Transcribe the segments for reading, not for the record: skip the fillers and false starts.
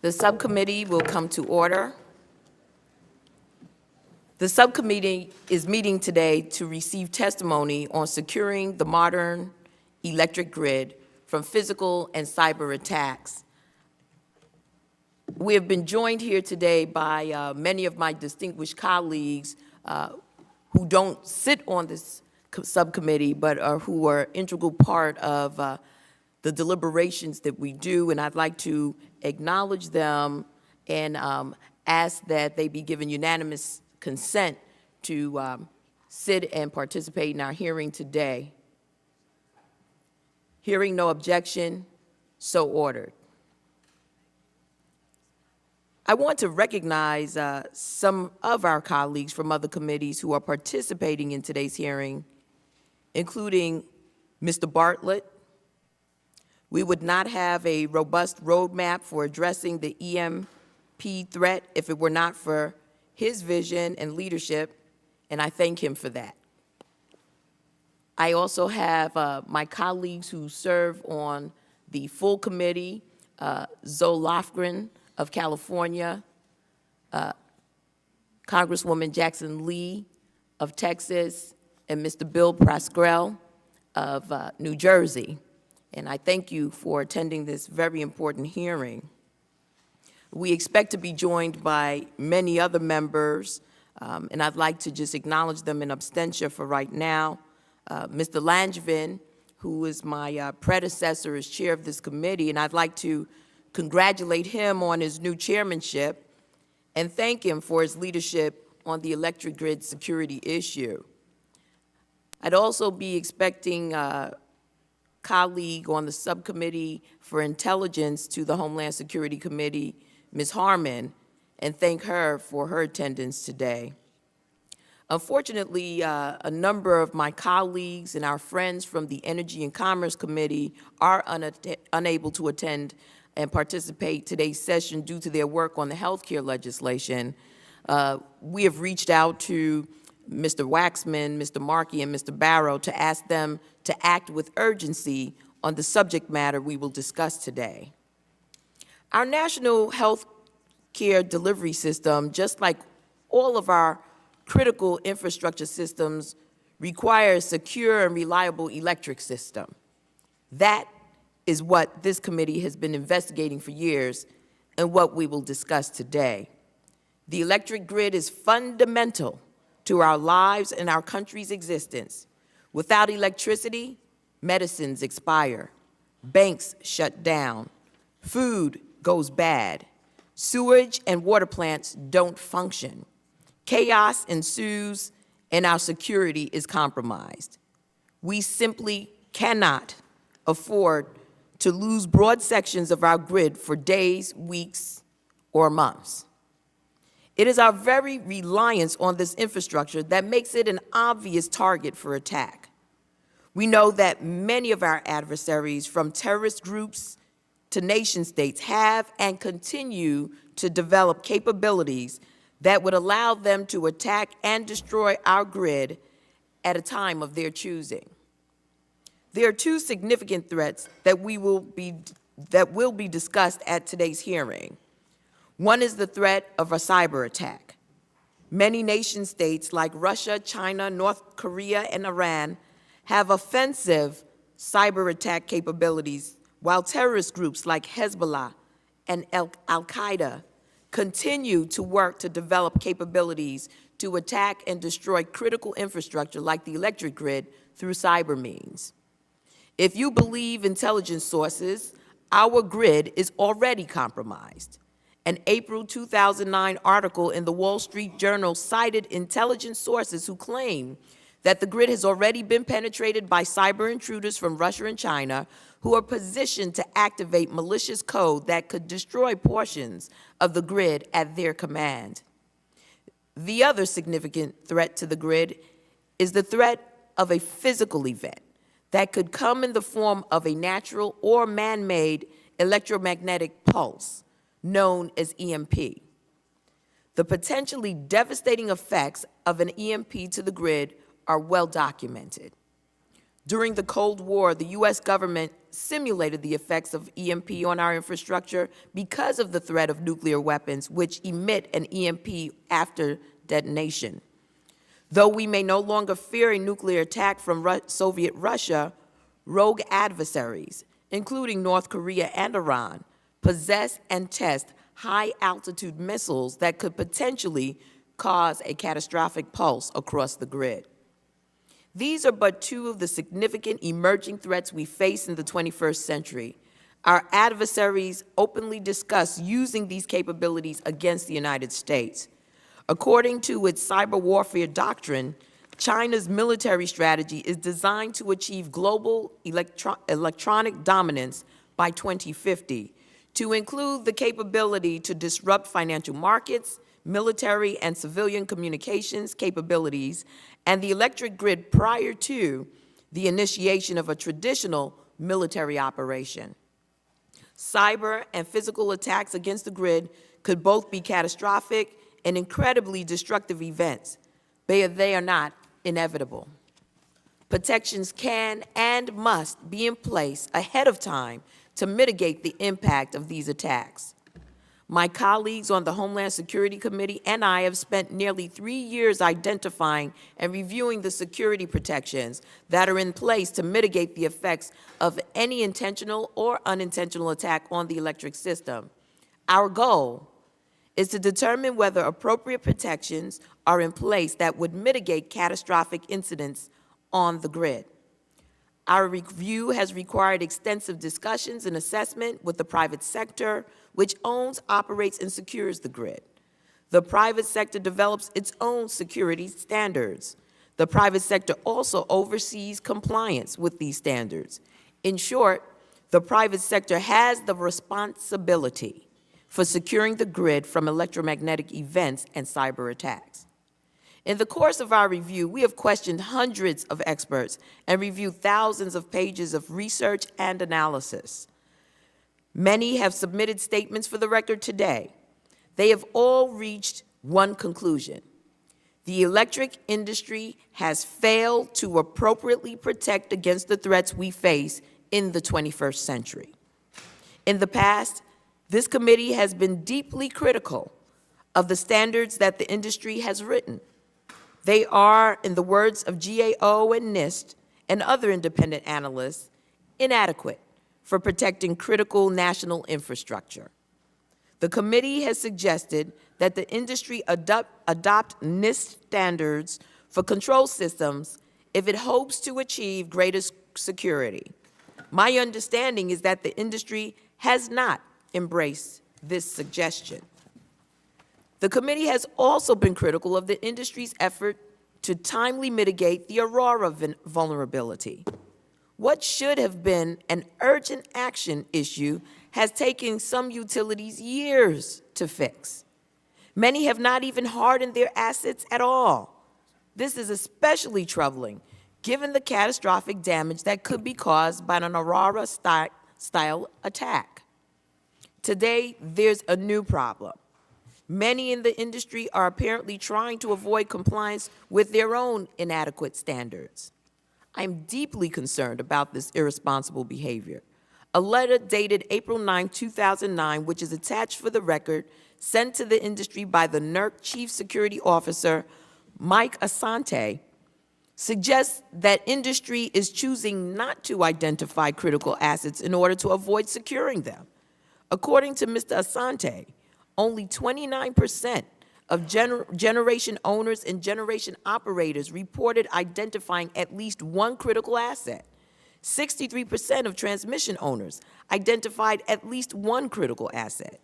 The subcommittee will come to order. The subcommittee is meeting today to receive testimony on securing the modern electric grid from physical and cyber attacks. We have been joined here today by many of my distinguished colleagues who don't sit on this subcommittee, but who are integral part of the deliberations that we do, and I'd like to acknowledge them and ask that they be given unanimous consent to sit and participate in our hearing today. Hearing no objection, so ordered. I want to recognize some of our colleagues from other committees who are participating in today's hearing, including Mr. Bartlett. We would not have a robust roadmap for addressing the EMP threat if it were not for his vision and leadership, and I thank him for that. I also have my colleagues who serve on the full committee, Zoe Lofgren of California, Congresswoman Jackson Lee of Texas, and Mr. Bill Pascrell of New Jersey. And I thank you for attending this very important hearing. We expect to be joined by many other members, and I'd like to just acknowledge them in absentia for right now. Mr. Langevin, who is my predecessor as chair of this committee, and I'd like to congratulate him on his new chairmanship and thank him for his leadership on the electric grid security issue. I'd also be expecting colleague on the subcommittee for intelligence to the Homeland Security Committee, Ms. Harmon, and thank her for her attendance today. Unfortunately, a number of my colleagues and our friends from the Energy and Commerce Committee are unable to attend and participate today's session due to their work on the healthcare legislation. We have reached out to Mr. Waxman, Mr. Markey, and Mr. Barrow to ask them to act with urgency on the subject matter we will discuss today. Our national health care delivery system, just like all of our critical infrastructure systems, requires a secure and reliable electric system. That is what this committee has been investigating for years and what we will discuss today. The electric grid is fundamental to our lives and our country's existence. Without electricity, medicines expire, banks shut down, food goes bad, sewage and water plants don't function, chaos ensues, and our security is compromised. We simply cannot afford to lose broad sections of our grid for days, weeks, or months. It is our very reliance on this infrastructure that makes it an obvious target for attack. We know that many of our adversaries, from terrorist groups to nation states, have and continue to develop capabilities that would allow them to attack and destroy our grid at a time of their choosing. There are two significant threats that will be discussed at today's hearing. One is the threat of a cyber attack. Many nation states like Russia, China, North Korea, and Iran have offensive cyber attack capabilities, while terrorist groups like Hezbollah and Al-Qaeda continue to work to develop capabilities to attack and destroy critical infrastructure like the electric grid through cyber means. If you believe intelligence sources, our grid is already compromised. An April 2009 article in the Wall Street Journal cited intelligence sources who claim that the grid has already been penetrated by cyber intruders from Russia and China who are positioned to activate malicious code that could destroy portions of the grid at their command. The other significant threat to the grid is the threat of a physical event that could come in the form of a natural or man-made electromagnetic pulse, known as EMP. The potentially devastating effects of an EMP to the grid are well documented. During the Cold War, the U.S. government simulated the effects of EMP on our infrastructure because of the threat of nuclear weapons, which emit an EMP after detonation. Though we may no longer fear a nuclear attack from Soviet Russia, rogue adversaries, including North Korea and Iran, possess and test high-altitude missiles that could potentially cause a catastrophic pulse across the grid. These are but two of the significant emerging threats we face in the 21st century. Our adversaries openly discuss using these capabilities against the United States. According to its cyber warfare doctrine, China's military strategy is designed to achieve global electronic dominance by 2050, to include the capability to disrupt financial markets, military and civilian communications capabilities, and the electric grid prior to the initiation of a traditional military operation. Cyber and physical attacks against the grid could both be catastrophic and incredibly destructive events, but they are not inevitable. Protections can and must be in place ahead of time to mitigate the impact of these attacks. My colleagues on the Homeland Security Committee and I have spent nearly 3 years identifying and reviewing the security protections that are in place to mitigate the effects of any intentional or unintentional attack on the electric system. Our goal is to determine whether appropriate protections are in place that would mitigate catastrophic incidents on the grid. Our review has required extensive discussions and assessment with the private sector, which owns, operates, and secures the grid. The private sector develops its own security standards. The private sector also oversees compliance with these standards. In short, the private sector has the responsibility for securing the grid from electromagnetic events and cyber attacks. In the course of our review, we have questioned hundreds of experts and reviewed thousands of pages of research and analysis. Many have submitted statements for the record today. They have all reached one conclusion. The electric industry has failed to appropriately protect against the threats we face in the 21st century. In the past, this committee has been deeply critical of the standards that the industry has written. They are, in the words of GAO and NIST and other independent analysts, inadequate for protecting critical national infrastructure. The committee has suggested that the industry adopt NIST standards for control systems if it hopes to achieve greater security. My understanding is that the industry has not embraced this suggestion. The committee has also been critical of the industry's effort to timely mitigate the Aurora vulnerability. What should have been an urgent action issue has taken some utilities years to fix. Many have not even hardened their assets at all. This is especially troubling given the catastrophic damage that could be caused by an Aurora-style attack. Today, there's a new problem. Many in the industry are apparently trying to avoid compliance with their own inadequate standards. I'm deeply concerned about this irresponsible behavior. A letter dated April 9, 2009, which is attached for the record, sent to the industry by the NERC Chief Security Officer, Mike Asante, suggests that industry is choosing not to identify critical assets in order to avoid securing them. According to Mr. Asante, only 29% of generation owners and generation operators reported identifying at least one critical asset. 63% of transmission owners identified at least one critical asset.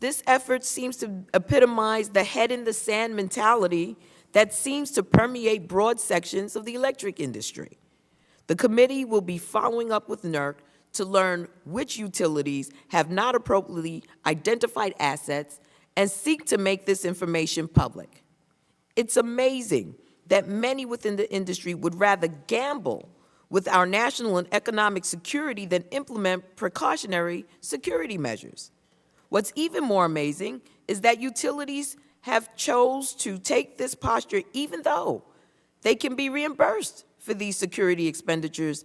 This effort seems to epitomize the head-in-the-sand mentality that seems to permeate broad sections of the electric industry. The committee will be following up with NERC to learn which utilities have not appropriately identified assets and seek to make this information public. It's amazing that many within the industry would rather gamble with our national and economic security than implement precautionary security measures. What's even more amazing is that utilities have chose to take this posture even though they can be reimbursed for these security expenditures